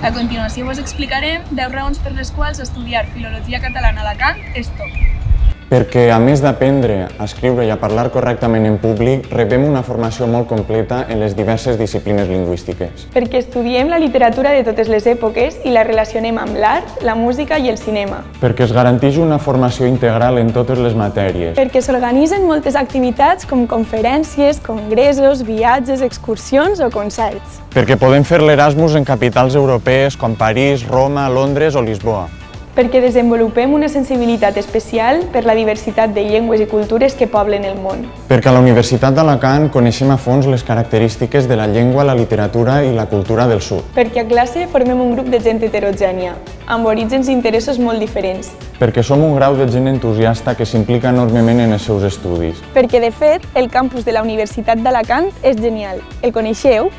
A continuació vos explicarem 10 raons per les quals estudiar Filologia Catalana a Alacant és top. Perquè, a més d'aprendre a escriure i a parlar correctament en públic, rebem una formació molt completa en les diverses disciplines lingüístiques. Perquè estudiem la literatura de totes les èpoques i la relacionem amb l'art, la música i el cinema. Perquè es garanteix una formació integral en totes les matèries. Perquè s'organitzen moltes activitats com conferències, congressos, viatges, excursions o concerts. Perquè podem fer l'Erasmus en capitals europees com París, Roma, Londres o Lisboa. Perquè desenvolupem una sensibilitat especial per la diversitat de llengües i cultures que poblen el món. Perquè a la Universitat d'Alacant coneixem a fons les característiques de la llengua, la literatura i la cultura del sud. Perquè a classe formem un grup de gent heterogènia, amb orígens i interessos molt diferents. Perquè som un grau de gent entusiasta que s'implica enormement en els seus estudis. Perquè, de fet, el campus de la Universitat d'Alacant és genial. El coneixeu?